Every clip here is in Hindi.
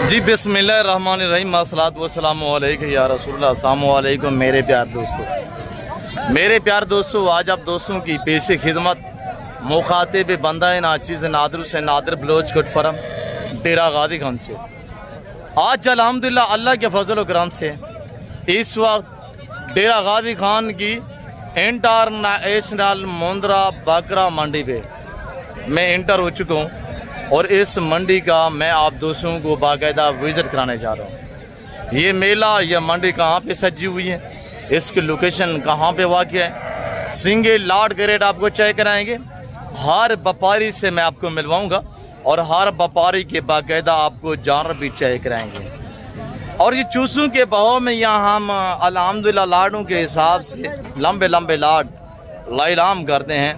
जी बिस्मिल्लाहिर्रहमानिर्रहीम अस्सलातु वस्सलामु अलैका या रसूलल्लाह। अस्सलामु अलैकुम मेरे प्यार दोस्तों, आज आप दोस्तों की पेश खिदमत मुखातिब बंदा नाचीज़ नादर से नादर बलोच कोट फरम डेरा गादी खान से। आज अल्हम्दुलिल्लाह अल्लाह के फजल करम से इस वक्त डेरा गादी खान की इंटरनेशनल मुंद्रा बकरा मंडी पे मैं इंटर हो चुका हूँ और इस मंडी का मैं आप दोस्तों को बाकायदा विज़िट कराने जा रहा हूँ। ये मेला, यह मंडी कहाँ पे सजी हुई है, इसकी लोकेशन कहाँ पे वाक़ है, सिंगल लाट के रेट आपको चेक कराएंगे। हर व्यापारी से मैं आपको मिलवाऊंगा और हर व्यापारी के बाकायदा आपको जानवर भी चेक कराएंगे। और ये चूसों के भाव में यहाँ हम अल्हम्दुलिल्लाह लाडों के हिसाब से लंबे लंबे लाड लाइलाम करते हैं,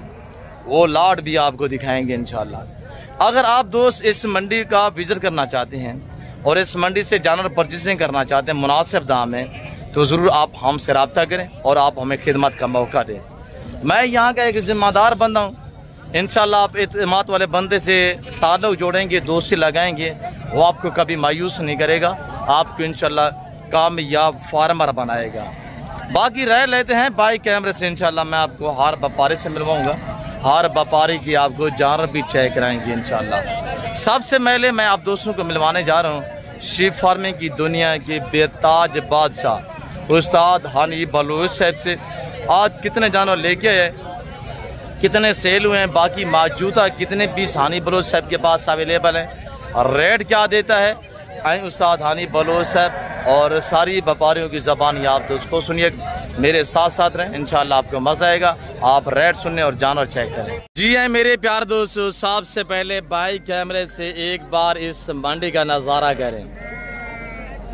वो लाड भी आपको दिखाएंगे इंशाल्लाह। अगर आप दोस्त इस मंडी का विज़िट करना चाहते हैं और इस मंडी से जानवर परचेसिंग करना चाहते हैं मुनासिब दाम में, तो ज़रूर आप हमसे रब्ता करें और आप हमें खिदमत का मौका दें। मैं यहाँ का एक ज़िम्मेदार बंदा हूँ, इंशाल्लाह आप एतमाद वाले बंदे से ताल्लुक़ जोड़ेंगे, दोस्ती लगाएंगे, वो आपको कभी मायूस नहीं करेगा, आपको इंशाल्लाह कामयाब फार्मर बनाएगा। बाकी रह लेते हैं बाई कैमरे से, इंशाल्लाह मैं आपको हर व्यापारी से मिलवाऊँगा, हर व्यापारी की आपको जानवर भी चेक कराएंगे इंशाल्लाह। सबसे पहले मैं आप दोस्तों को मिलवाने जा रहा हूँ शीप फार्मिंग की दुनिया के बेताज बादशाह उस्ताद हानी बलोच साहब से। आज कितने जानवर लेके आए, कितने सेल हुए हैं, बाकी मौजूदा कितने पीस हानी बलोच साहब के पास अवेलेबल हैं और रेट क्या देता है, आए उस्ताद हानी बलोच साहब और सारी व्यापारियों की ज़बान आप दोस्तों सुनिए, मेरे साथ साथ रहें, इंशाल्लाह आपको मज़ा आएगा। आप रेट सुनने और जानवर चेक करें। जी हैं मेरे प्यार दोस्तों, सबसे पहले बाई कैमरे से एक बार इस मंडी का नज़ारा करें।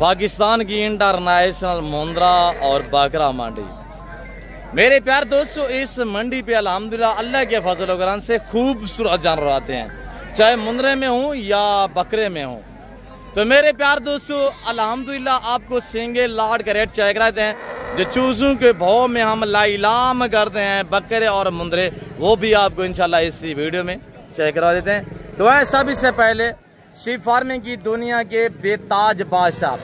पाकिस्तान की इंटरनेशनल मुंद्रा और बकरा मंडी। मेरे प्यार दोस्तों, इस मंडी पे अल्हम्दुलिल्लाह अल्लाह के फजल व करम से खूबसूरत जानवर आते हैं, चाहे मुंद्रे में हो या बकरे में हो। तो मेरे प्यार दोस्तों अल्हम्दुलिल्लाह आपको सिंगल लाट का रेट चेक कराते हैं, जो चूज़ों के भाव में हम लाइलाम करते हैं बकरे और मुंद्रे, वो भी आपको इंशाल्लाह इसी वीडियो में चेक करा देते हैं। तो ऐसा भी से पहले शीप फार्मिंग की दुनिया के बेताज बादशाह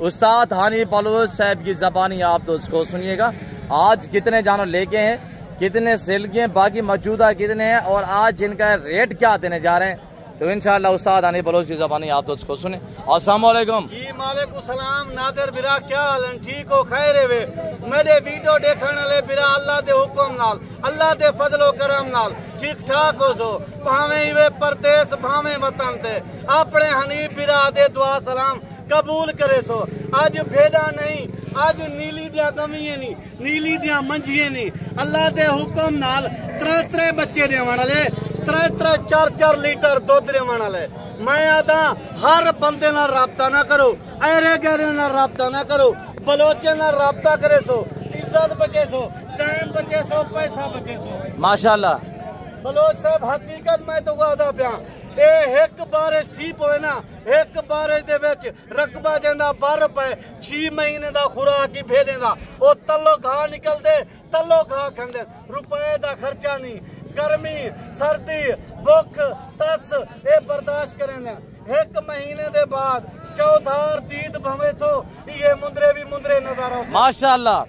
उस्ताद हानी बलोच साहब की ज़बानी आप दोस्तों सुनिएगा। आज कितने जानवर लेके हैं, कितने सेल के हैं, बाकी मौजूदा कितने हैं और आज इनका रेट क्या देने जा रहे हैं, तो इंशाल्लाह उस्ताद हानी बलोच की ज़बानी आप दोस्त को सुने। अस्सलाम वालेकुम जी। वालेकुम सलाम नादर बिरा, क्या हाल है? ठीक हो, खैर है वे मेरे वीडियो देखने वाले बिरा अल्लाह दे हुक्म नाल, अल्लाह दे फजलो करम नाल ठीक ठाक हो सो, भावे वे परदेस भावे वतन ते अपने हनीफ बिरा दे दुआ सलाम कबूल करे सो। आज भेड़ा नहीं, आज नीली दिया गमियां नहीं, नीली दिया मंजिए नहीं, अल्लाह दे हुक्म नाल त्रै बच्चे देवन वाले, त्रै 4 लीटर दुध देवन वाले। मैं आदा हर बंदे नाल राबता ना करो, ऐरे गहरे नाल राबता ना करो, बलोचे नाल राबता करे सो, इज्जत बचे सो, टाइम बचे सो, पैसा बचे सो माशाल्लाह। बलोच साहब हकीकत मैं तो आदा पिया, एक बारिश ठीक होए ना, एक बारिश दे विच रकबा जांदा 12 रुपए, 6 महीने दा खुराक ही भेजे दा, ओ तल्लो घाह निकलदे, तल्लो घाह खांदे, रुपए दा खर्चा नहीं, गर्मी सर्दी भुख तस ये बर्दाश्त करेंगे। 1 महीने दे बाद चौधार तीद भवे तो ये मुंद्रे भी मुंद्रे नजारा माशाल्लाह।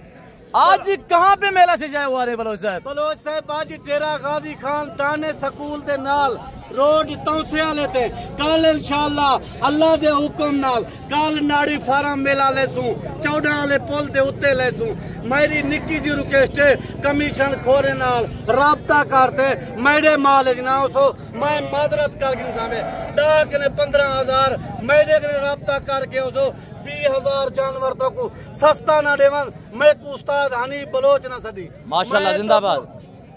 आज कहाँ पे मेला से जाए हुआ रे बलोच साहब? बलोच साहब आज डेरा गाजी खान दाने स्कूल दे नाल रोड तौसे लेते कल इंशाल्लाह अल्लाह दे हुक्म नाल कल नाड़ी फार्म मेला ले सू, 14 वाले पुल दे उत्ते ले सू। मेरी निक्की जी रिक्वेस्ट है, कमीशन खोरे नाल राबता करते मेरे माल ना सो, मैं माजरत करके सामे डाक ने 15,000 मेरे ने राबता करके सो 20,000 जानवर तो को सस्ता ना देवन, मैं को उस्ताद हानी बलोच ना सदी माशाल्लाह जिंदाबाद।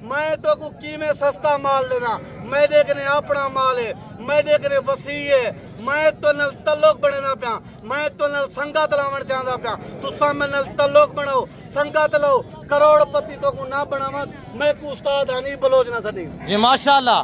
मैं तो को की में सस्ता माल लेना, मैं देखने अपना माल है, मैं देखने वसी है, मैं तो नल तल्लुक बनना पिया, मैं तो नल संगत लावन चाहता पिया, तुसा में नल तल्लुक बनाओ, संगत लो, करोड़पति तो को ना बनावत, मैं को उस्ताद हानी बलोच ना सदी जी माशाल्लाह।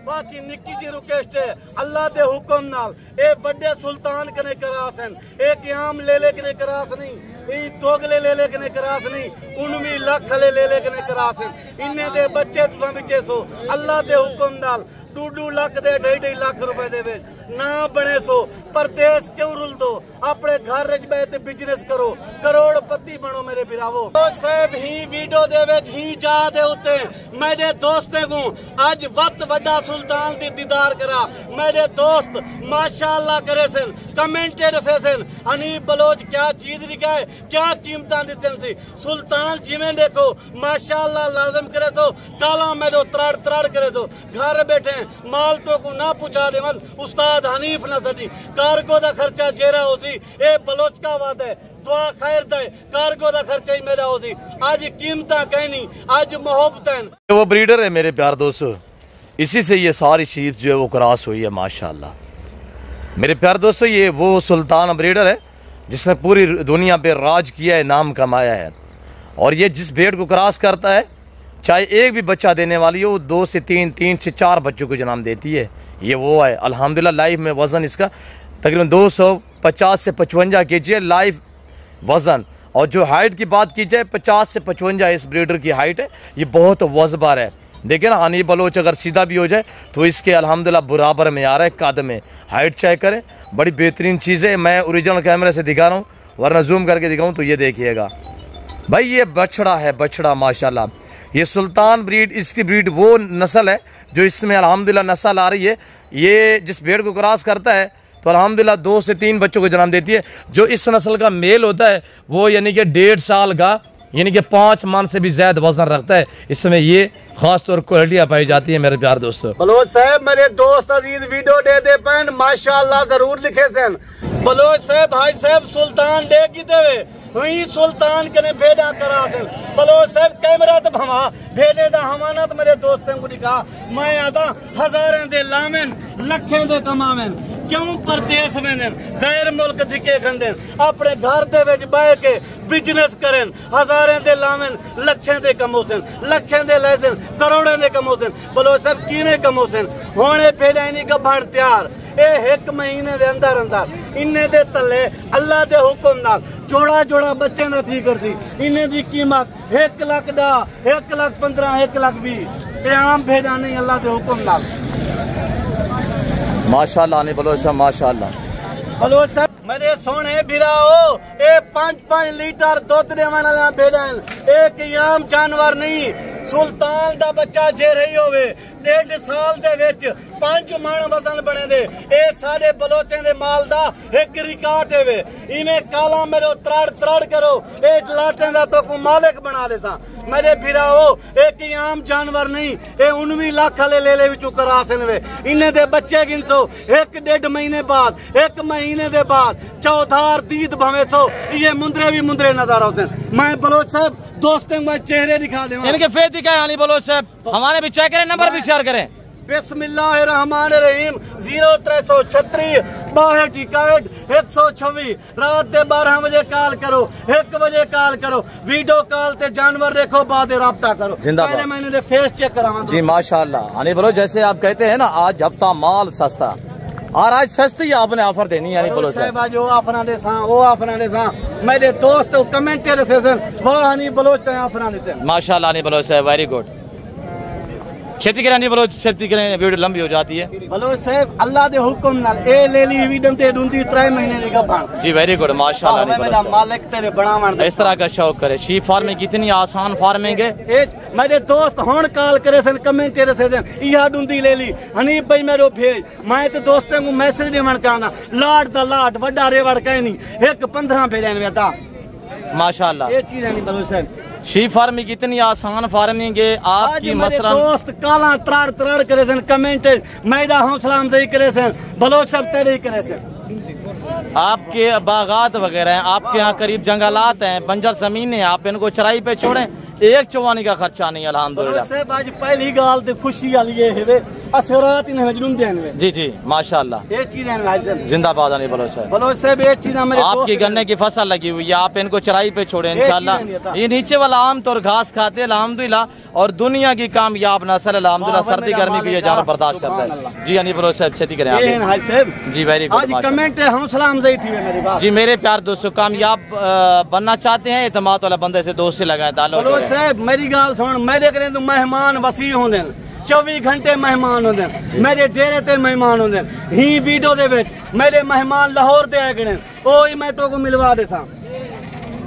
बाकी निक्की जी रिक्वेस्ट है, अल्लाह दे हुक्म नाल ए बड़े सुल्तान कने करास हैं, एक आम ले कने करास नहीं, ई दोगले ले कने करास नहीं, 19 लाख ले कने करास हैं, इन्ने दे बच्चे तुसा विचे सो, अल्लाह दे हुक्म नाल 2 लाख दे 2.5 लाख रुपए दे विच ना बने सो परदेस क्यों रुल दो अपने घर च बैठ बिजनेस करो करोड़पति बनो मेरे भिरावो साहब ही वीडियो दे विच ही जा दे उत्ते मेरे दोस्ते को आज वत वड्डा सुल्तान दी दीदार करा मेरे दोस्त माशाअल्लाह करे सन कमेंटेड से सन हनीफ बलोच क्या चीज लिखा है क्या कीमतां दित्ते सी सुल्तान जिवें देखो माशाअल्लाह लाजम करे तो काला मेरो त्राड़ त्राड़ करे तो घर बैठे माल तो को ना पूछा देवन उस्ताद हनीफ ना सदी कार्गो दा खर्चा जेरा होसी ए बलोच का वादा है दुआ खैर दे कार्गो दा खर्चा ही मेरा होसी आज कीमतां कहनी आज मोहब्बतें वो ब्रीडर है मेरे प्यार दोस्तों इसी से ये सारी शीप जो है वो क्रॉस हुई है माशाल्लाह मेरे प्यार दोस्तों ये वो सुल्तान ब्रीडर है जिसने पूरी दुनिया पे राज किया है नाम कमाया है और ये जिस भेड़ को क्रॉस करता है चाहे एक भी बच्चा देने वाली हो 2 से 3 3 से 4 बच्चों को जन्म देती है ये वो है अल्हम्दुलिल्लाह लाइफ में वज़न इसका तकरीबन 250 से 55 kg है लाइव वज़न और जो हाइट की बात की जाए 50 से 55 इस ब्रीडर की हाइट है ये बहुत वज़बार है देखिए ना हनीफ बलोच अगर सीधा भी हो जाए तो इसके अल्हम्दुलिल्लाह बराबर में आ रहा है कद में हाइट चेक करें बड़ी बेहतरीन चीज़ है मैं ओरिजिनल कैमरे से दिखा रहा हूँ वरना जूम करके दिखाऊँ तो ये देखिएगा भाई ये बछड़ा है बछड़ा माशाल्लाह ये सुल्तान ब्रीड इसकी ब्रीड वो नस्ल है जो इसमें अल्हम्दुलिल्लाह नस्ल आ रही है ये जिस भेड़ को क्रॉस करता है तो अल्हम्दुलिल्लाह 2 से 3 बच्चों को जन्म देती है जो इस नस्ल का मेल होता है वो यानी कि 1.5 साल का यानी कि 5 मन से भी ज्यादा वजन रखता है इसमें ये खास तौर क्वालिटियाँ पाई जाती है मेरे प्यार दोस्तों बलोच साहब मेरे दोस्त अजीज वीडियो दे दे पैन माशाअल्लाह जरूर लिखे सन बलोच साहब भाई साहब सुल्तान दे की देवे हुई सुल्तान कने भेड़ा करा सन बलोच साहब कैमरा तो भमा भेड़े दा हमानत मेरे दोस्तों को दिखा मैं आदा हजारें दे लामेन लखें दे कमावेन क्यों परदेस में गैर मुल्क धिके खंदे अपने घर दे विच बैठ के बिजनेस करें हजारें दे लावेन लखें दे कमोसन लखें दे लेसन करोड़ों दे कमोसन बलोच साहब किवें कमोसन होने भेड़ा इन्हीं का भण तैयार ए 1 महीने दे अंदर अंदर इन्ने दे तले अल्लाह दे हुक्म नाल जोड़ा जोड़ा बच्चे दा थी करसी इन्ने दी कीमत 1 लाख दा 1 लाख 15 1 लाख 20 ए आम भेड़ा नहीं अल्लाह दे हुक्म नाल माशाल्लाह नहीं बलोच साहब माशाल्लाह बलोच साहब मेरे सोने भिराओ ए 5-5 लीटर दूध देवन वाला भेड़ा एक आम जानवर नहीं सुल्तान दा बच्चा जे रही होवे 1.5 साल दे विच 5 मन वजन बने दे ए सारे बलोचें दे माल दा एक रिकॉर्ड है वे इवें काला मेरो त्राड़ त्राड़ करो ए लाटें दा तो को मालिक बना ले सा मेरे भिराओ एक आम जानवर नहीं ए 19 लाख वाले ले विचों करा सन वे इन्ने दे बच्चे गिनसो 1-1.5 महीने बाद 1 महीने दे बाद चौधार दीद भवे तो ये मुंदरे भी मुंदरे नजर आते मैं बलोच साहब दोस्तों में चेहरे दिखा दे इनके फेस दिखाए अली बलोच साहब हमारे भी चेक करें नंबर भी शेयर करें बिस्मिल्लाहिर्रहमानिर्रहीम 0336 62 126 रात दे 12 बजे कॉल करो 1 बजे कॉल करो वीडियो कॉल ते जानवर देखो बाद राब्ता करो पहले मैंने दे फेस चेक करावा जी माशाल्लाह अली बलोच जैसे आप कहते हैं ना आज हफ्ता माल सस्ता और आज सस्ती आपने ऑफर देनी यानी बलोच साहब आज वो ऑफर दे सा वो ऑफर दे सा मेरे दोस्त कमेंटेड सेशन वो हनी बलोच ते ऑफर देते माशाल्लाह नहीं बलोच साहब वेरी गुड खेती करें नहीं बलोच खेती करें वीडियो लंबी हो जाती है बलोच साहब अल्लाह दे हुक्म नाल ए ले ली वीडन ते ढूंढी 3 महीने दी गबान जी वेरी गुड माशाल्लाह नहीं मेरा मालिक तेरे बनावन इस तरह का शौक करे शीप फार्मिंग कितनी आसान फार्मिंग है ए मेरे दोस्त हुन कॉल करे सन कमेंटेड सेशन इहा ढूंढी ले ली हनीफ भाई मेरो भेज मैं ते दोस्तों को मैसेज देवन चाहना लाट दा लाट वड्डा रेवड़ कहीं नहीं 1-15 भेजन वेता माशाल्लाह ये चीज नहीं बलोच साहब शीप फार्मिंग कितनी आसान फार्मिंग है आपकी मसलन दोस्त काला त्राड़ त्राड़ करे सन कमेंटेड मेरा हौसला अफजाई करे सन बलोच सब तेरे ही करे सन आपके बागात वगैरह हैं आपके यहाँ करीब जंगलात हैं बंजर जमीन है आप इनको चराई पे छोड़ें एक चौवानी का खर्चा नहीं अल्हम्दुलिल्लाह आज पहली गाल ते खुशी वाली ये है असरात इन मजनून देन में जी जी माशाल्लाह ये चीज है भाईजान जिंदाबाद अली बलोच साहब बलोच साहब ये चीज मेरे आपकी गन्ने की फसल लगी हुई है आप इनको चराई पे छोड़े इंशाल्लाह ये नीचे वाला आम तौर घास खाते हैं अल्हम्दुलिल्लाह और दुनिया की कामयाब नस्ल अल्हम्दुलिल्लाह सर्दी गर्मी भी ये जानवर बर्दाश्त करता है जी अली बलोच साहब खेती करें आप जी वेरी गुड कमेंट हौसला अफजाई थी मेरी बात जी मेरे प्यार दोस्तों कामयाब बनना चाहते हैं एतमाद वाला बंदे से दोस्त से लगाए ताल्लुक साहब मेरी गाल सुन मेरे करे तो मेहमान वसी होंदे 24 घंटे मेहमान होंदे मेरे डेरे ते मेहमान होंदे ही वीडियो दे विच मेरे मेहमान लाहौर दे आए गए ओ ही मैं तो को मिलवा देसा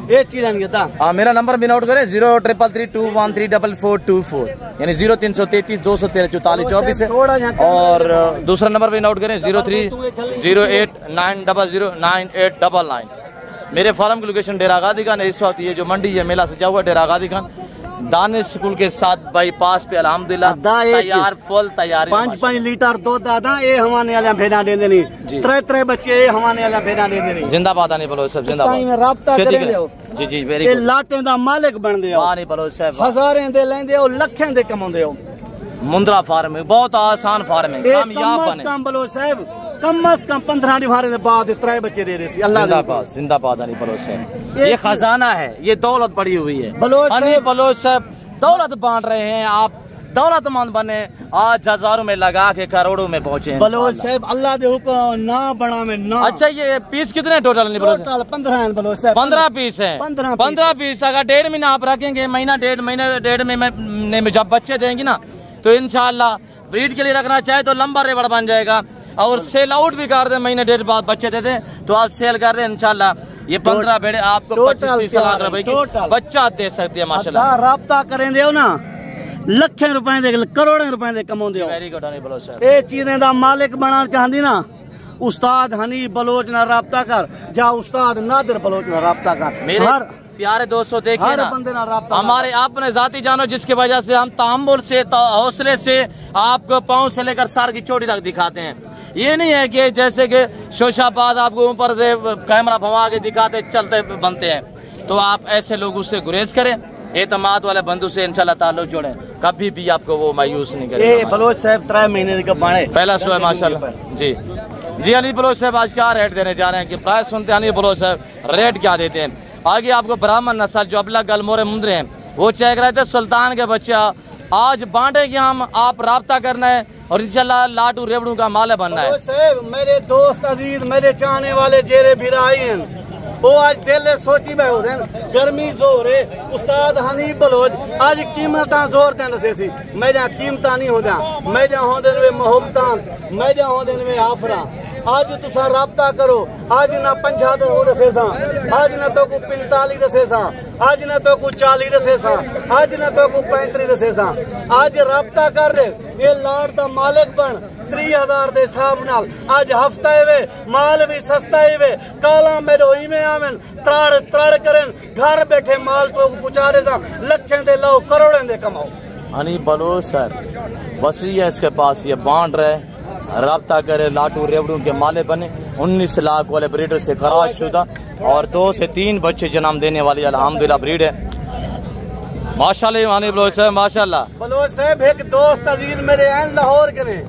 ये चीज नहीं था। हाँ, मेरा नंबर भी नोट करें 0333213424 यानी 0333 213 44 24 है। और दूसरा नंबर भी नोट करें 0308900989। मेरे फार्म की लोकेशन डेरा गादी खान। इस वक्त ये जो मंडी है मेला सजा हुआ डेरा गादी खान दानिश स्कूल के साथ बाईपास पे अल्हम्दुलिल्लाह तैयार फुल तैयारी 5 लीटर दूध दादा ये हमारे वाले भेजा दे देनी 3 बच्चे ये हमारे वाले भेजा दे देनी। जिंदाबाद आनी बलोच साहब जिंदाबाद में राब्ता करे दो जी जी वेरी गुड गुड। लाटें दा मालिक बन दे आनी बलोच साहब हजारें दे लेंदे हो लखें दे कमांदे हो। मुंद्रा फार्म है बहुत आसान फार्म है कामयाब बने कम बलोच साहब कम से कम 15 दिहाड़े के बाद 3 बच्चे दे रहे सी अल्लाह जिंदाबाद जिंदाबाद अली बलोच साहब। ये खजाना है ये दौलत पड़ी हुई है बलोच अली बलोच साहब दौलत बांट रहे हैं आप दौलतमंद बने आज हजारों में लगा के करोड़ों में पहुंचे बलोच साहब अल्लाह दे हुक्म ना बना में ना। अच्छा ये पीस कितने टोटल टोटल 15 हैं बलोच साहब 15 पीस है 15 पीस अगर 1.5 महीना आप रखेंगे महीना 1.5 महीने में जब बच्चे देंगे ना तो इंशाल्लाह ब्रीड के लिए रखना चाहे तो लंबा रेवड़ बन जाएगा और सेल आउट भी कर दे महीने 1.5 बाद बच्चे दे दे तो आप सेल कर दे इंशाल्लाह ये 15 भेड़े आपको 25-30 लाख रुपए की बच्चा दे सकती है माशाल्लाह। राब्ता करें दे ना लखें रुपए दे करोड़ों रुपए दे कमांदे हो। वेरी गुड बलोच साहब ए चीजें दा मालिक बनाना चाहती ना उस्ताद हनीफ बलोच ना राब्ता कर जा उस्ताद नादिर बलोच ना राब्ता कर। मेरे प्यारे दोस्तों देखिए ना हमारे आपने जाती जानो जिसकी वजह से हम तामुल से हौसले से आपको पाँव से लेकर सर की चोटी तक दिखाते हैं। ये नहीं है कि जैसे कि शोशाबाद आपको ऊपर से कैमरा भवा के दिखाते चलते बनते हैं तो आप ऐसे लोगों से गुरेज करें एतमाद वाले बंधु से इंशाल्लाह ताल्लुक जोड़े कभी भी आपको वो मायूस नहीं करेगा। बलोच साहब 3 महीने का बाणे पहला शो है माशाल्लाह जी जी। अली बलोच साहब आज क्या रेट देने जा रहे हैं कि प्राइस सुनते हैं अली बलोच साहब रेट क्या देते हैं। आगे आपको ब्राह्मण नस्ल जो अबला गलमोरे मुंदरे हैं वो चेक रहे थे सुल्तान के बच्चा आज बांटेंगे हम आप राब्ता करना है और इंशाल्लाह लाटू रेवड़ू का माले बनना है। मेरे दोस्त अजीज मेरे चाहने वाले जेरे भिराई हैं वो आज दिल सोची बे होते गर्मी जोर है उस्ताद हनीफ बलोच आज कीमत जोर दें दसे सी मेरा कीमत नहीं होता मेरा होंदे वे मोहब्बत मेरा होंदे वे आफरा आज तुसा राब्ता करो आज ना 50 दसे सा आज ना तो को 45 दसे सा आज ना तो को 40 दसे सा आज ना तो को 35 दसे सा आज राब्ता कर रहे ये लाड़ दा मालिक बन 30,000 दे हिसाब नाल आज हफ्ता है माल भी सस्ता है काला में रोई में आवन त्राड़ त्राड़ करें घर बैठे माल तो पुचारे सा लखें दे लो करोड़ों दे कमाओ। हनी बलोच सर वसी है इसके पास ये बांट रहे राब्ता करे लाटू रेवड़ू के माले बने 19 लाख वाले ब्रीडर से खराज शुदा और 2 से 3 बच्चे जन्म देने वाली अल्हम्दुलिल्लाह ब्रीड है माशाल्लाह। हनी बलोच साहब माशाल्लाह। बलोच साहब एक दोस्त अजीज मेरे हैं लाहौर के ने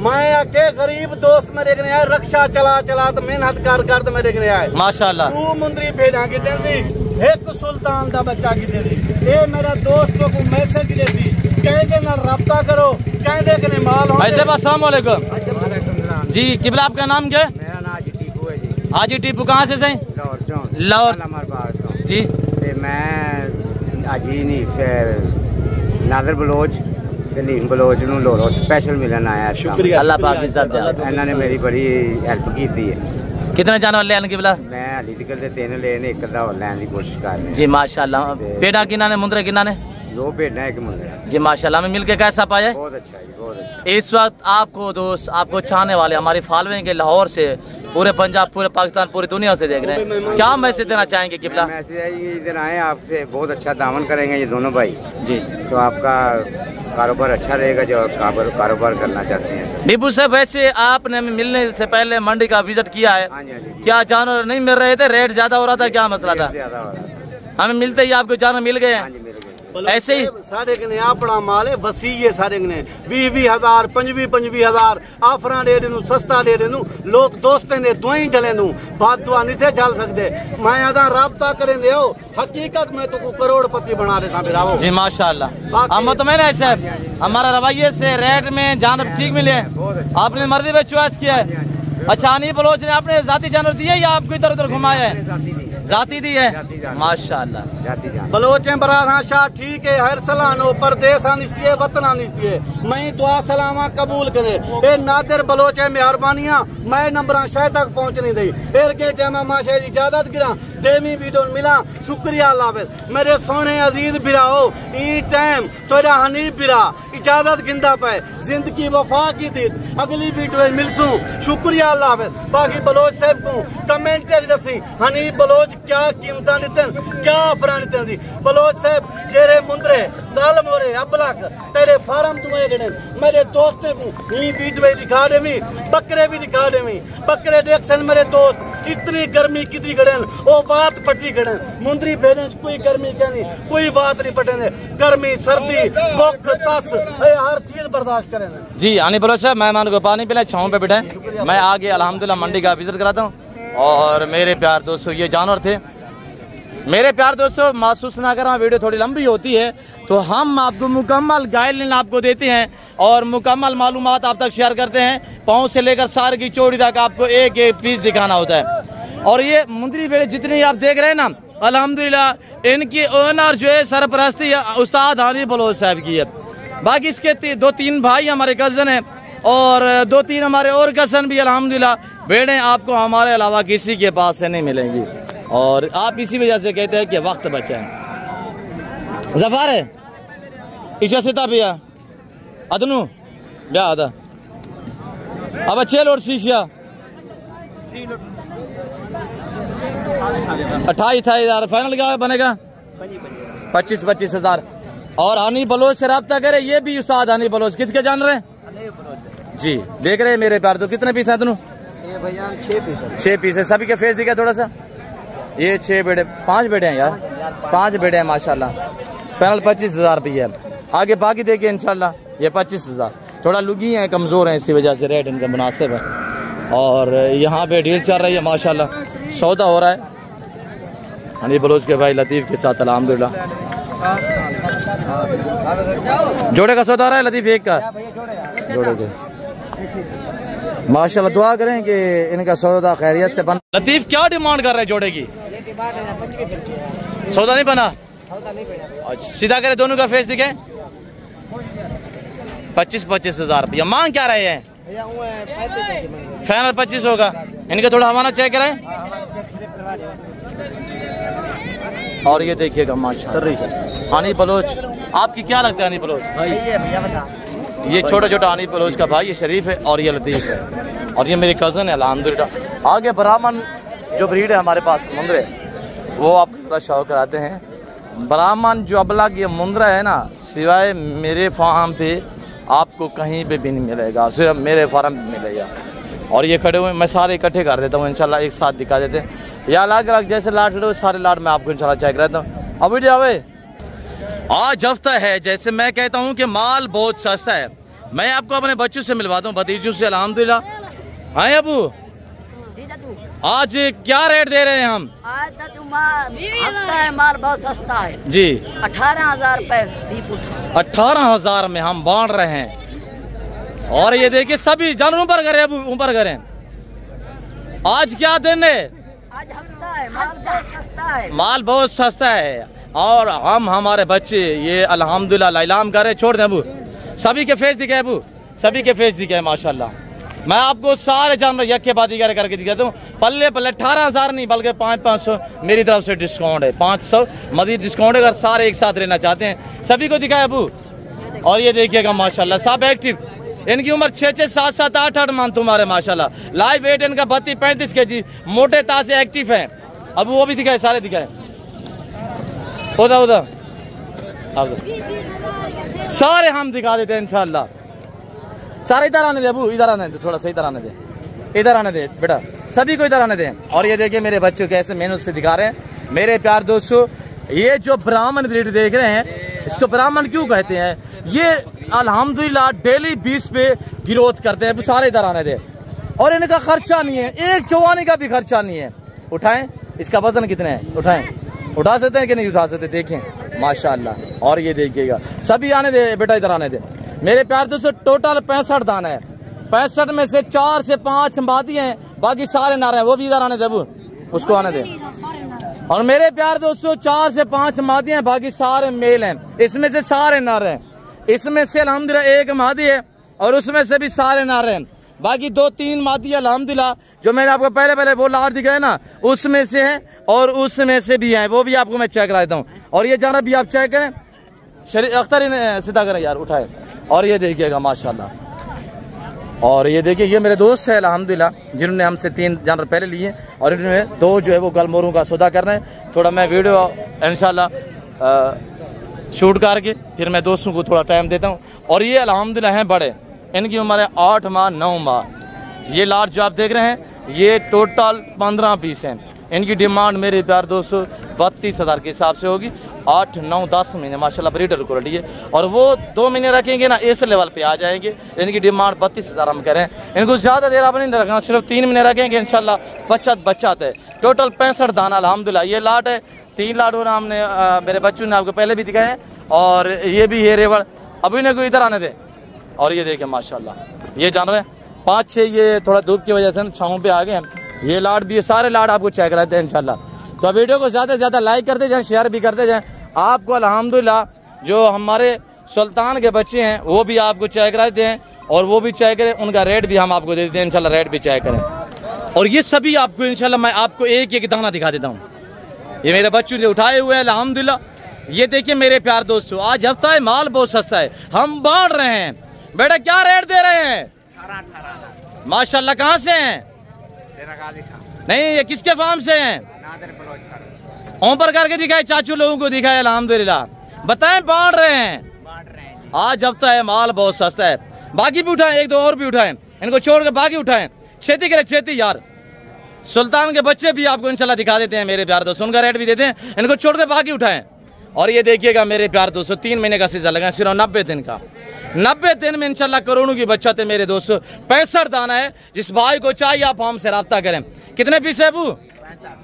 मैं आके गरीब दोस्त मेरे के आए रक्षा चला चला तो मेहनत कर तो मेरे के आए माशाल्लाह। तू मुंदरी भेजा की देंदी एक सुल्तान दा बच्चा की देंदी ए मेरा दोस्त को मैसेज देती कह के ना राब्ता करो कह दे के माल हो। अस्सलाम वालेकुम जी किबला आपका नाम क्या है? मेरा नाम हाजी टीपू है जी। हाजी टीपू कहाँ से सही? लाहौर जी। मैं हाजी नहीं नादर बलोच नीम बलोच नूं लाहौरों स्पेशल मिलन आया। शुक्रिया अल्लाह पाक की इज्जत दे। इन्होंने मेरी बड़ी हेल्प की है। कितने जानवर ले आने किबला? मैं हाली तक 3 लेने एक अद्धा और लैन की कोशिश कर रहा जी माशाल्लाह। पेड़ा किना ने मुंदरे किना ने 2 भेड़ना एक मुंदरा जी माशाल्लाह। में मिलके कैसा पाया? बहुत अच्छा जी बहुत अच्छा। इस वक्त आपको दोस्त आपको चाहने वाले हमारी फॉलोइंग के लाहौर से पूरे पंजाब पूरे पाकिस्तान पूरी दुनिया से देख रहे हैं क्या मैसेज देना चाहेंगे किबला? मैसेज है इधर आए आपसे बहुत अच्छा दामन करेंगे ये दोनों भाई जी तो आपका कारोबार अच्छा रहेगा जो कारोबार करना चाहते हैं। बीबू साहब वैसे आपने मिलने से पहले मंडी का विजिट किया है क्या जानवर नहीं मिल रहे थे रेट ज्यादा हो रहा था क्या मसला था? हमें मिलते ही आपको जानवर मिल गए ऐसे ही सारे कने अपना माल है वसी है सारे कने 20,000 25,000 आफरा दे देनु सस्ता दे देनु लोग दोस्तें दे दुआई चले नु बात दुआ नहीं से चल सकते मैं आदा राब्ता करें दे हकीकत में तो करोड़पति बना दे साबिराओ जी माशाल्लाह। हम मुतमईन है साहब हमारा रवैये से रेट में जानवर ठीक मिले आपने मर्जी पे चॉइस किया है। अच्छा नहीं बलोच ने आपने जाती जानवर दिए या आपको इधर उधर घुमाया है? जाती दी है माशाल्लाह। जाती जान बलोचें बराधा शाह ठीक है हर सलानो परदेस आनिस्ती है वतन आनिस्ती है मैं दुआ सलामा कबूल करे ए नादिर बलोचे मेहरबानियां मैं नंबरा शायद तक पहुंच नहीं दी फिर के टाइम माशा इजाजत गिरा देवी वीडियो मिला शुक्रिया अल्लाह मेरे सोने अजीज बिराओ ई टाइम तोरा हनीफ बिरा इजाजत गिंदा पे जिंदगी वफा की दी अगली वीडियो मिलसू शुक्रिया अल्लाह बाकी बलोच साहब को कमेंट दसी हनीफ बलोच क्या कीमत नितन क्या अफरा नितन दी बलोच साहब जेरे मुंदरे दाल मोरे अबलक तेरे फार्म तुम्हें गड़े मेरे दोस्ते को ई वीडियो दिखा देवी बकरे भी दिखा देवी बकरे देख सन मेरे दोस्त इतनी गर्मी कितनी गड़न ओ बात पट्टी गड़न मुंदरी भेजन कोई गर्मी क्या नहीं कोई बात नहीं पटे गर्मी सर्दी भूख तस हर चीज बर्दाश्त करें जी। हनीफ बलोच साहब मेहमान को पानी पिलाए छाँव पे बैठे मैं आगे अल्हम्दुलिल्लाह मंडी का विजिट कराता हूँ। और मेरे प्यार दोस्तों ये जानवर थे मेरे प्यार दोस्तों महसूस ना करें वीडियो थोड़ी लंबी होती है तो हम आपको मुकम्मल गाइडलाइन आपको देते हैं और मुकम्मल मालूमात आप तक शेयर करते हैं। पाँव से लेकर सार की चोटी तक आपको एक एक पीस दिखाना होता है। और ये मुंदरी बेड़े जितनी आप देख रहे हैं ना अल्हम्दुलिल्लाह इनकी ओनर जो है सरपरस्ती उस्ताद हनीफ बलोच साहब की है। बाकी इसके 2-3 भाई हमारे कजन है और 2-3 हमारे और कजन भी अल्हम्दुलिल्लाह बेड़े आपको हमारे अलावा किसी के पास से नहीं मिलेंगी। और आप इसी वजह से कहते हैं कि वक्त बचा है। जफार है ईशा सीता पिया अदनू ब्या आदा अब अच्छे लोड शीशिया 28,000 फाइनल क्या बनेगा 25,000। और हनीफ बलोच से रब्ता करे ये भी उस्ताद हनीफ बलोच किसके जान रहे हैं जी देख रहे हैं मेरे प्यार तो कितने पीस है अदनू 6 पीस है। सभी के फेस दिखा थोड़ा सा ये 6 बेड़े 5 बेड़े हैं यार 5 बेड़े हैं माशाल्लाह। फाइनल 25,000 रुपये है। आगे बाकी देखिए इंशाल्लाह ये 25,000 थोड़ा लुगी हैं कमज़ोर हैं इसी वजह से रेट इनका मुनासिब है। और यहाँ पे डील चल रही है माशाल्लाह सौदा हो रहा है हनीफ बलोच के भाई लतीफ़ के साथ अल्हम्दुलिल्लाह। जोड़े का सौदा हो रहा है लतीफ़ एक का जोड़े के माशाल्लाह दुआ करें कि इनका सौदा खैरियत से बन। लतीफ़ क्या डिमांड कर रहे हैं जोड़े की सौदा नहीं बना अच्छा सीधा करे दोनों का फेस दिखे 25,000 रुपया मांग क्या रहे हैं फाइनल 25 होगा। इनका थोड़ा हमारा चेक कराएं। और ये देखिएगा माशाल्लाह हनीफ बलोच आपकी क्या लगता है हनीफ बलोच भाई ये छोटा छोटा हनीफ बलोच का भाई ये शरीफ है और ये लतीफ़ है और ये मेरे कज़न है अल्हम्दुलिल्लाह। आगे ब्राह्मण जो ब्रीड है हमारे पास मुंदरे वो आप थोड़ा शौक कराते हैं। ब्राह्मण जो अबलग ये मुंदरा है ना सिवाय मेरे फार्म पे आपको कहीं पे भी नहीं मिलेगा सिर्फ मेरे फार्म पे मिलेगा। और ये खड़े हुए मैं सारे इकट्ठे कर देता हूँ इंशाल्लाह एक साथ दिखा देते हैं या अलग अलग जैसे लाट खड़े हुए सारे लाट मैं आपको इंशाल्लाह चेक रहता हूँ। अब वीडियो आवे आज हफ्ता है जैसे मैं कहता हूँ कि माल बहुत सस्ता है। मैं आपको अपने बच्चों से मिलवाता हूँ भतीजों से अल्हम्दुलिल्लाह। हाँ अबू आज क्या रेट दे रहे हैं हम आज तो माल बहुत सस्ता है जी 18,000 रुपए 18,000 में हम बांट रहे हैं। और ये देखिए सभी जानवर ऊपर करें अब ऊपर करें आज क्या दिन है आज हफ्ता है माल बहुत सस्ता है माल बहुत सस्ता है। और हम हमारे बच्चे ये अल्हम्दुलिल्लाह इलाम कर रहे छोड़ दें अबू सभी के फेस दिखे अबू सभी के फेस दिखे माशाल्लाह। मैं आपको सारे जानवर यके बाद करके दिखाता हूँ पल्ले पल्ले 18,000 नहीं बल्कि 500 मेरी तरफ से डिस्काउंट है 500 मजीद डिस्काउंट है अगर सारे एक साथ लेना चाहते हैं सभी को दिखाए अबू। और ये देखिएगा माशाल्लाह सब एक्टिव इनकी उम्र 6-6 7-7 8-8 मंथ तुम्हारे माशाल्लाह लाइव वेट इनका 32-35 kg मोटे ताजे एक्टिव हैं। अब वो भी दिखाए सारे दिखाए उधर उधर सारे हम दिखा देते हैं इंशाल्लाह। सारे इधर आने दे अबू इधर आने दे थोड़ा सा इधर आने दे बेटा सभी को इधर आने दे। और ये देखिए मेरे बच्चों कैसे मेहनत से दिखा रहे हैं। मेरे प्यार दोस्तों ये जो ब्राह्मण ब्रीड देख रहे हैं इसको ब्राह्मण क्यों कहते हैं ये अल्हम्दुलिल्लाह डेली 20 पे गिरोथ करते हैं। सारे इधर आने दे और इनका खर्चा नहीं है एक चौवानी का भी खर्चा नहीं है। उठाएं इसका वजन कितना है उठाएं उठा सकते हैं कि नहीं उठा सकते देखें माशाल्लाह। और ये देखिएगा सभी आने दे बेटा इधर आने दे मेरे प्यार दोस्तों टोटल 65 दाना है 65 में से 4 से 5 मादी हैं बाकी सारे नारे हैं वो भी इधर आने दे अबू उसको आने दे और मेरे प्यार दोस्तों 4 से 5 मादी हैं, बाकी सारे मेल हैं, इसमें से सारे नर हैं। इसमें से अल्हम्दुलिल्लाह एक मादी है और उसमें से भी सारे नर हैं। बाकी 2-3 मादी अल्हम्दुलिल्लाह जो मैंने आपको पहले वो लाट दिखाया ना, उसमें से है और उसमें से भी हैं, वो भी आपको मैं चेक करा देता हूँ। और ये जानवर भी आप चेक करें, अख्तर इन्हें सीधा करें यार, उठाए। और ये देखिएगा माशाल्लाह। और ये देखिए ये मेरे दोस्त है अल्हम्दुलिल्लाह, जिन्होंने हमसे 3 जानवर पहले लिए और इन्होंने 2 जो है वो गलमोरों का सौदा करना है। थोड़ा मैं वीडियो इंशाल्लाह शूट करके फिर मैं दोस्तों को थोड़ा टाइम देता हूँ। और ये अल्हम्दुलिल्लाह हैं बड़े, इनकी उम्र है 8 माह 9 माह। ये लाट जो आप देख रहे हैं ये टोटल 15 पीस हैं। इनकी डिमांड मेरे प्यार दोस्तों 32,000 के हिसाब से होगी। 8, 9, 10 महीने माशाल्लाह ब्रीडर क्वालिटी है। और वो 2 महीने रखेंगे ना, इस लेवल पे आ जाएंगे। इनकी डिमांड 32,000 हम कह रहे हैं। इनको ज़्यादा देर आपने नहीं रखना, सिर्फ 3 महीने रखेंगे इंशाल्लाह बच्चा है। टोटल 65 दाना अल्हम्दुलिल्लाह ये लाट है। 3 लाट होना हमने मेरे बच्चों ने आपको पहले भी दिखाए हैं। और ये भी है रेवड़, अभी इन्हें को इधर आने दे। और ये देखें माशाल्लाह ये जान रहे हैं 5-6 ये थोड़ा धूप की वजह से छाँव पे आ गए हैं। ये लाट भी, सारे लाट आपको चेक कराते हैं इंशाल्लाह। तो वीडियो को ज़्यादा से ज़्यादा लाइक करते जाएं, शेयर भी करते जाएं। आपको अल्हम्दुलिल्लाह जो हमारे सुल्तान के बच्चे हैं वो भी आपको चेक कराते हैं और वो भी चेक करें, उनका रेट भी हम आपको दे देते हैं इंशाल्लाह, रेट भी चेक करें। और ये सभी आपको इंशाल्लाह मैं आपको एक दाना दिखा देता हूँ। ये मेरे बच्चों ने उठाए हुए हैं अल्हम्दुलिल्लाह। ये देखिए मेरे प्यार दोस्तों, आज हफ्ता है, माल बहुत सस्ता है, हम बांट रहे हैं। बेटा क्या रेट दे रहे हैं? 18 माशाल्लाह। कहाँ से हैं? नहीं, ये किसके फार्म से हैं? ऊपर करके दिखाए, चाचू लोगों को दिखाए अल्हम्दुलिल्लाह। बताएं बांट रहे हैं। आज हफ्ता है, माल बहुत सस्ता है। बाकी भी उठाएं, 1-2 और भी उठाएं, इनको छोड़ के बाकी उठाएं। खेती करे खेती यार। सुल्तान के बच्चे भी आपको इंशाल्लाह दिखा देते हैं मेरे प्यार दोस्तों, उनका रेट भी देते हैं। इनको छोड़ के बाकी उठाएं। और ये देखिएगा मेरे प्यार दोस्तों 3 महीने का सीजन लगा, सिर्फ 90 दिन का। 90 दिन में इंशाल्लाह करोड़ों की बचत है मेरे दोस्तों। 65 दाना है। जिस भाई को चाहिए आप हमसे रब्ता करें। कितने पीस है अबू? 65।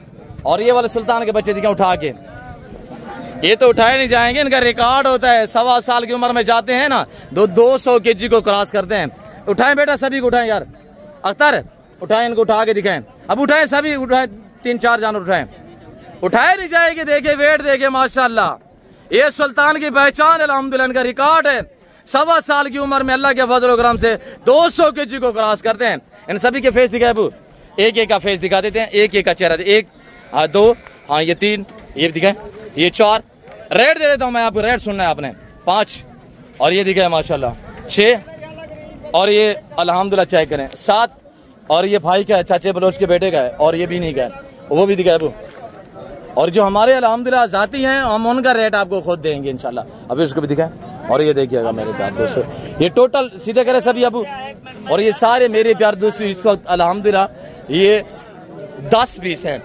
और ये वाले सुल्तान के बच्चे दिखे उठा के, ये तो उठाए नहीं जाएंगे, इनका रिकॉर्ड होता है। 1.25 साल की उम्र में जाते हैं ना 200 kg को क्रॉस करते हैं। उठाएं बेटा, सभी को उठाएं यार। अख्तर उठाएं, इनको उठा के दिखाएं। अब उठाएं, सभी उठाएं, 3-4 जानवर उठाएं। उठाए नहीं जाएंगे। देखिए वेट देखिए माशाल्लाह, ये सुल्तान की पहचान अल्हम्दुलिल्लाह, इनका रिकॉर्ड है। 1.25 साल की उम्र में अल्लाह के फजल करम से 200 kg को क्रॉस करते हैं। इन सभी के फेस दिखाए अबू, एक का फेस दिखा देते हैं, एक का चेहरा। 1, 2, हाँ ये 3, ये दिखाए, ये 4। रेट दे देता हूँ मैं आपको, रेट सुनना है आपने। 5 और ये दिखाए माशाल्लाह 6 और ये अल्हम्दुलिल्लाह चेक करें 7 और ये भाई का है, चाचे बलोच के बेटे का है। और ये भी नहीं का है, वो भी दिखाए अबू। और जो हमारे अल्हम्दुलिल्लाह जाती हैं हम उनका रेट आपको खुद देंगे इंशाल्लाह। अभी उसको भी दिखाएं। और ये देखिएगा मेरे प्यार दोस्तों, ये टोटल सीधे करे सभी अबू। और ये सारे मेरे प्यार दोस्तों इस वक्त अल्हम्दुलिल्लाह ये 10 पीस हैं।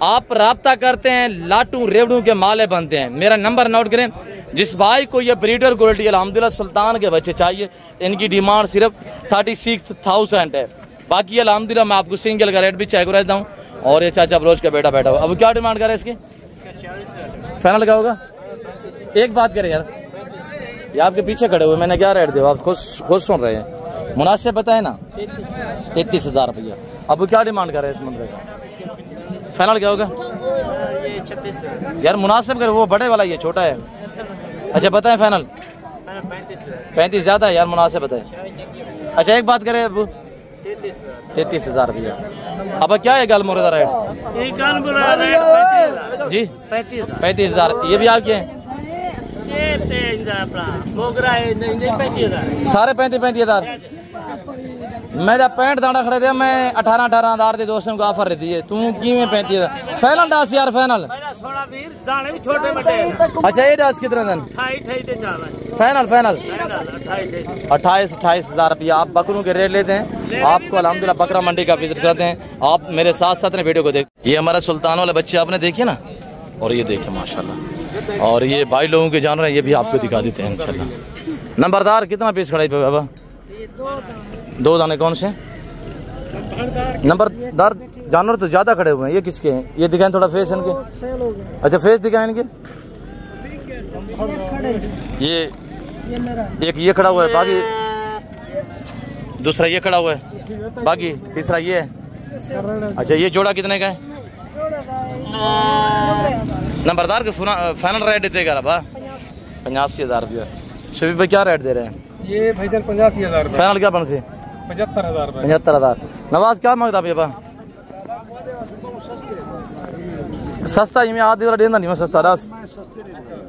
आप राब्ता करते हैं, लाटू रेवड़ू के माले बनते हैं। मेरा नंबर नोट करें। जिस भाई को ये ब्रीडर क्वालिटी अल्हम्दुलिल्लाह सुल्तान के बच्चे चाहिए, इनकी डिमांड सिर्फ 36,000 है। बाकी अल्हम्दुलिल्लाह मैं आपको सिंगल का रेट भी चेक करा देता हूँ। और ये चाचा बलोच का बेटा बैठा हुआ। अब क्या डिमांड करे इसकी? फाइनल क्या होगा? एक बात करें यार, ये आपके पीछे खड़े हुए, मैंने क्या रेट दिया? आप खुद सुन रहे हैं, मुनासिब बताए ना। 33,000 रुपया। अब क्या डिमांड कर रहे हैं इस मंदिर का? फाइनल क्या होगा? यार मुनासिब करे, वो बड़े वाला ये छोटा है। अच्छा बताएं फाइनल। 35 ज्यादा है यार, मुनासिब बताए। अच्छा एक बात करें अब, 33,000 रुपया। अब क्या है गल मोरे रेट? जी 35,000। ये भी आपके हैं? सारे 35,000। मेरा 65 दाना खड़े थे, मैं 18,000 दे दोस्तों को ऑफर रहती है। तू की 35,000 फाइनल 10 यार फाइनल। अच्छा ये 10 कितने दिन? फाइनल 28,000 रुपया। आप बकरों के रेट लेते हैं, आपको अल्हम्दुलिल्लाह बकरा मंडी का विजिट करते हैं। आप मेरे साथ साथ ने वीडियो को देख। ये हमारा सुल्तान वाले बच्चे आपने देखे ना, और ये देखे माशाल्लाह। और ये भाई लोगों के जानवर हैं, ये भी आपको दिखा देते हैं इंशाल्लाह। नंबरदार कितना पीस खड़ा है बाबा? 2 दाने। कौन से नंबरदार जानवर? तो ज्यादा खड़े हुए हैं। ये किसके हैं? ये दिखाएं थोड़ा फेस इनके। अच्छा फेस दिखाएं इनके। ये एक ये खड़ा हुआ है, बाकी दूसरा ये खड़ा हुआ है, बाकी तीसरा ये है। अच्छा ये जोड़ा कितने का है? नंबरदार के फाइनल रेट देते क्या रहा? 85,000 रुपया। शबीब भाई क्या रेट दे रहे हैं? ये भाईजान 85,000 रुपये। फाइनल क्या बन से? 75,000 रुपये। 75,000। नवाज क्या मांगता भैया? सस्ता ही में आधी वाला देना नहीं, मैं सस्ता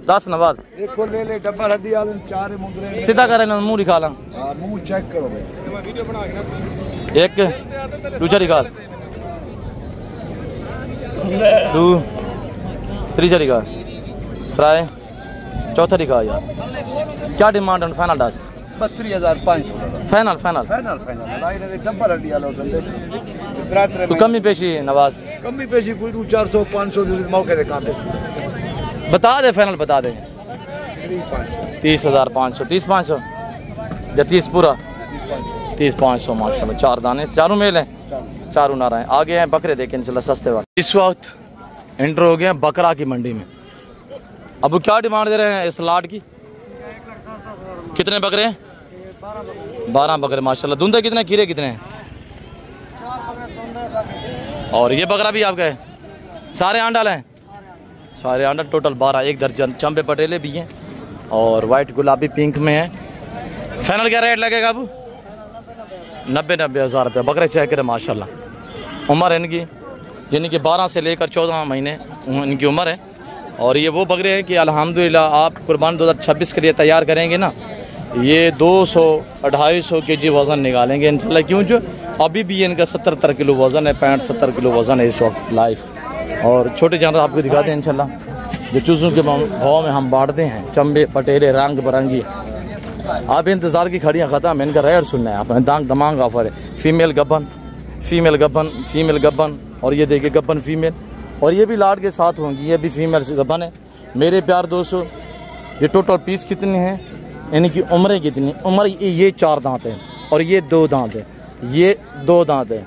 10 नवाज देखो ले ले डब्बा हड्डी वाले चार मुंगरे सीधा करे ना मुंह दिखा ला। मुंह चेक करो भाई। एक दूसरा निकाल, 2 तीसरा निकाल, फ्राई चौथा निकाल। यार क्या डिमांड है? Final 32,500 final final final final डब्बा हड्डी वाले तो कमी पेशी नवाज कमी पेशी कोई 400-500 मौके दे काम बता दे। फाइनल बता दे। 30,500 30,500 या 30 पूरा 30,500 माशाल्लाह। 4 दाने, चारों मेल हैं, चारों नारा हैं। आगे हैं बकरे देखें इंशाल्लाह सस्ते वाले। इस वक्त एंटर हो गए बकरा की मंडी में। अब क्या डिमांड दे रहे हैं इस लाट की? कितने बकरे हैं? 12 बकरे माशाल्लाह। धुंधे कितने, खीरे कितने हैं? और ये बकरा भी आपका है? सारे आंडल हैं? सारे आंडल टोटल 12, 1 दर्जन चंबे पटेले भी हैं और वाइट गुलाबी पिंक में है। फाइनल क्या रेट लगेगा अब? 90,000 रुपये। बकरे चेक करें माशाल्लाह। उम्र है इनकी यानी कि 12 से लेकर 14 महीने इनकी उम्र है। और ये वो बकरे हैं कि अल्हम्दुलिल्लाह आप कुर्बान 2026 के लिए तैयार करेंगे ना, ये 200-250 kg वज़न निकालेंगे इंशाल्लाह। क्यों जो अभी भी इनका 70 किलो वज़न है, 65-70 किलो वज़न है इस वक्त लाइव। और छोटे जानवर आपको दिखाते हैं इंशाल्लाह जो चूज़ों के भाव में हम बांटते हैं। चंबे पटेले रंग बिरंगी। आप इंतज़ार की खड़ियाँ ख़त्म, इनका रेट सुनना है आपने। दांग दमांग ऑफर है। Female gibbon, female gibbon, female gibbon. और ये देखिए गब्बन फीमेल, और ये भी लाट के साथ होंगी। ये भी फीमेल गब्बन है। मेरे प्यार दोस्तों ये टोटल पीस कितने हैं, इनकी उम्रें कितनी? उम्र ये 4 दांत है और ये 2 दांत है, ये 2 दांत है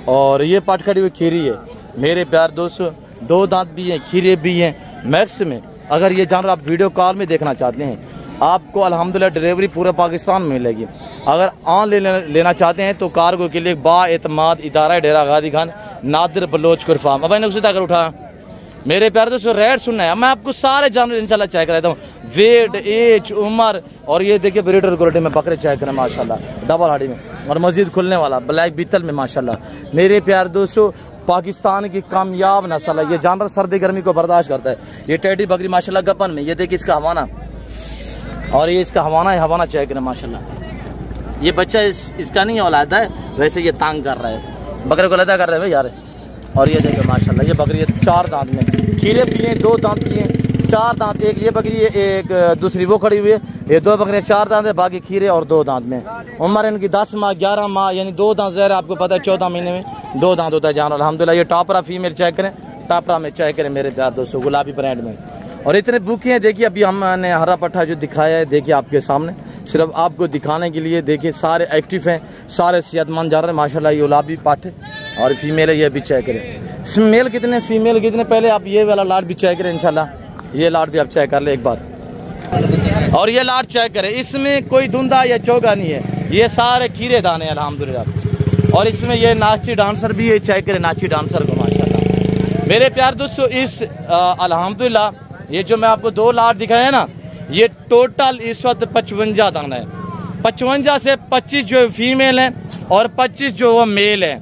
और ये पाट खड़ी हुई खीरी है। मेरे प्यार दोस्तों 2 दांत भी हैं, खीरे भी हैं। मैक्स में अगर ये जानवर आप वीडियो कॉल में देखना चाहते हैं आपको अल्हम्दुलिल्लाह डिलीवरी पूरे पाकिस्तान में मिलेगी। अगर ऑन लेना चाहते हैं तो कार्गो के लिए बाएतमाद इदारा डेरा गाजी खान नादिर बलोच कुरफाम। अब मैंने उसी तक उठा। मेरे प्यारे दोस्तों रेट सुनना है, मैं आपको सारे जानवर इंशाल्लाह चेक कराता हूँ, वेट, एज, उम्र। और ये देखिए ब्रीडर क्वालिटी में बकरे चेक करें माशाल्लाह, डबल हाड़ी में और मस्जिद खुलने वाला ब्लैक बीतल में माशाल्लाह। मेरे प्यारे दोस्तों पाकिस्तान की कामयाब नस्ल है। ये जानवर सर्दी गर्मी को बर्दाश्त करता है। ये टेडी बकरी माशाल्लाह गपन में, ये देखिए इसका हवाना, और ये इसका हवाना चेक करें माशाल्लाह। ये बच्चा इसका नहीं औलादा है, वैसे ये तांग कर रहा है, बकरे को लदा कर रहे हैं यार। और ये देखिए माशाल्लाह ये बकरी 4 दांत में, खीरे भी हैं, 2 दांत भी हैं, 4 दांत। एक ये बकरी है, एक दूसरी वो खड़ी हुई है। ये 2 बकरे 4 दांत है, बाकी खीरे और 2 दांत में। उम्र इनकी 10 माह 11 माह यानी 2 दांत ज़हर आपको पता है 14 महीने में 2 दांत होता है जानवर अल्हम्दुलिल्लाह। ये टापरा फीमेल चेक करें, टापरा में चेक करें मेरे प्यार दोस्तों, गुलाबी ब्रांड में। और इतने भूखे हैं। देखिए अभी हमने हरा पट्टा जो दिखाया है देखिए आपके सामने, सिर्फ आपको दिखाने के लिए। देखिए सारे एक्टिव हैं, सारे सेहतमंद जानवर हैं माशाल्लाह। ये गुलाबी पाठ और फीमेल है, ये भी चेक करें। इसमें मेल कितने फीमेल कितने, पहले आप ये वाला लाट भी चेक करें इंशाल्लाह। ये लाट भी आप चेक कर ले एक बार, और ये लाट चेक करें। इसमें कोई धुंधा या चौगा नहीं है, ये सारे खीरे दाने अल्हम्दुलिल्लाह। और इसमें ये नाची डांसर भी है, चेक करें नाची डांसर को माशाल्लाह। मेरे प्यार दोस्तों इस अल्हम्दुलिल्लाह ये जो मैं आपको 2 लाट दिखाया है ना, ये टोटल इस वक्त 55 दाना है। 55 से 25 जो फीमेल हैं और 25 जो वो मेल है।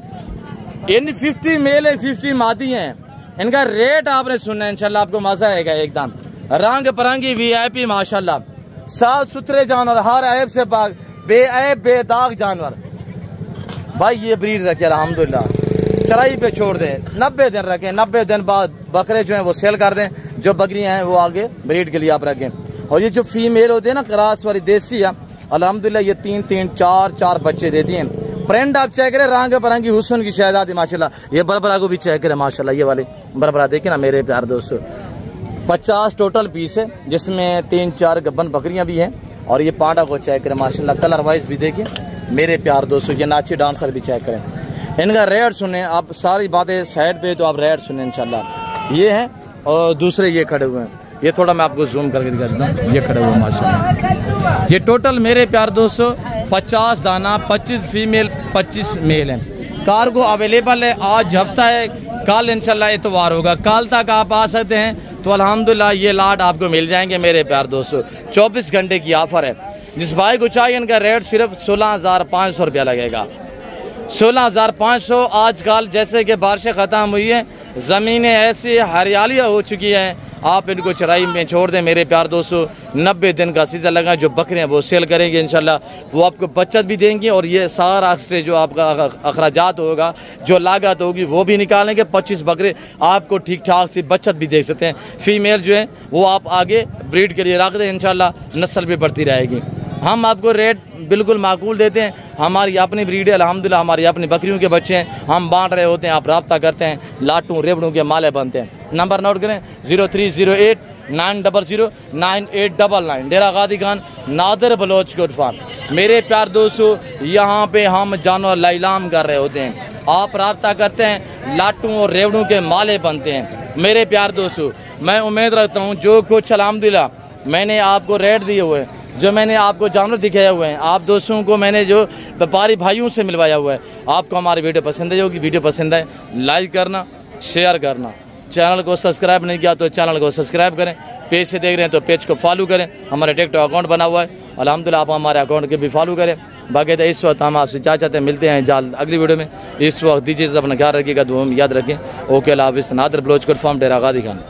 इन 50 मेल है, 50 मादी हैं। इनका रेट आपने सुनना है इंशाल्लाह, आपको मजा आएगा एकदम। रंग बिरंगी VIP माशाल्लाह, साफ सुथरे जानवर, हर ऐब से पाक, बेऐब बेदाग जानवर। भाई ये ब्रीड रखे अल्हम्दुलिल्लाह, चराई पे छोड़ दें, 90 दिन रखें, 90 दिन बाद बकरे जो हैं वो सेल कर दें, जो बकरियां हैं वो आगे ब्रीड के लिए आप रखें। और ये जो फीमेल होते हैं ना क्रास वाली देसी है अल्हम्दुलिल्लाह, ये 3-3 4-4 बच्चे देती हैं। प्रिंट आप चेक करें, रंग बिरंगी हुस्न की शहजादी माशाल्लाह। ये बरबरा को भी चेक करें माशाल्लाह, ये वाली बरबरा देखें ना मेरे प्यार दोस्तों। 50 टोटल पीस है, जिसमें 3-4 गब्बन बकरियां भी हैं। और ये पांडा को चेक करें माशाल्लाह, कलर वाइज भी देखें मेरे प्यार दोस्तों। ये नाची डांसर भी चेक करें, इनका रेट सुने आप। सारी बातें साइड पे तो आप रेट सुने इंशाल्लाह। ये हैं और दूसरे ये खड़े हुए हैं, ये थोड़ा मैं आपको जूम करके दिखा देता हूँ। ये खड़े हुए माशाल्लाह। ये टोटल मेरे प्यार दोस्तों 50 दाना, 25 फीमेल 25 मेल हैं। कार्गो अवेलेबल है। आज हफ्ता है कल इंशाल्लाह इतवार होगा, कल तक आप आ सकते हैं तो अल्हम्दुलिल्लाह ये लाट आपको मिल जाएंगे मेरे प्यार दोस्तों। 24 घंटे की ऑफ़र है। जिस भाई को चाहिए इनका रेट सिर्फ 16,500 रुपया लगेगा। 16,500। आजकल जैसे कि बारिशें ख़त्म हुई हैं, ज़मीनें ऐसी हरियाली हो चुकी हैं, आप इनको चराई में छोड़ दें मेरे प्यार दोस्तों। 90 दिन का सीज़न लगा, जो बकरियां वो सेल करेंगे इंशाल्लाह, वो आपको बचत भी देंगी और ये सारा एक्स्ट्रा जो आपका अखराजात होगा, जो लागत होगी वो भी निकालेंगे। 25 बकरे आपको ठीक ठाक सी बचत भी दे सकते हैं। फीमेल जो है वो आप आगे ब्रीड के लिए रख दें, इंशाल्लाह नस्ल भी बढ़ती रहेगी। हम आपको रेट बिल्कुल माकूल देते हैं। हमारी अपनी ब्रीड है अल्हम्दुलिल्लाह, हमारी अपनी बकरियों के बच्चे हैं, हम बांट रहे होते हैं, आप रब्ता करते हैं, लाटू रेवड़ों के माले बनते हैं। नंबर नोट करें 0308 900 9899। डेरा गादी खान नादर बलोच गोट फार्म। मेरे प्यार दोस्तों, यहाँ पे हम जानवर लाइलाम कर रहे होते हैं, आप रब्ता करते हैं, लाटू और रेवड़ों के माले बनते हैं। मेरे प्यार दोस्तों, मैं उम्मीद रखता हूँ जो कुछ अल्हम्दुलिल्लाह मैंने आपको रेट दिए हुए हैं, जो मैंने आपको जानवर दिखाए हुए हैं, आप दोस्तों को मैंने जो व्यापारी भाइयों से मिलवाया हुआ है, आपको हमारी वीडियो पसंद है होगी। वीडियो पसंद है लाइक करना, शेयर करना, चैनल को सब्सक्राइब नहीं किया तो चैनल को सब्सक्राइब करें, पेज से देख रहे हैं तो पेज को फॉलो करें। हमारा टिकटॉक अकाउंट बना हुआ है अल्हम्दुलिल्लाह, आप हमारे अकाउंट के भी फॉलो करें। बाकी तो इस वक्त हम आपसे चाहते हैं, मिलते हैं जल्द अगली वीडियो में। इस वक्त दीजिए अपना ख्याल रखिएगा, दुआ में याद रखें। ओके अल्लाह हाफ़िज़। नादर बलोच गोट फार्म डेरा गादी खान।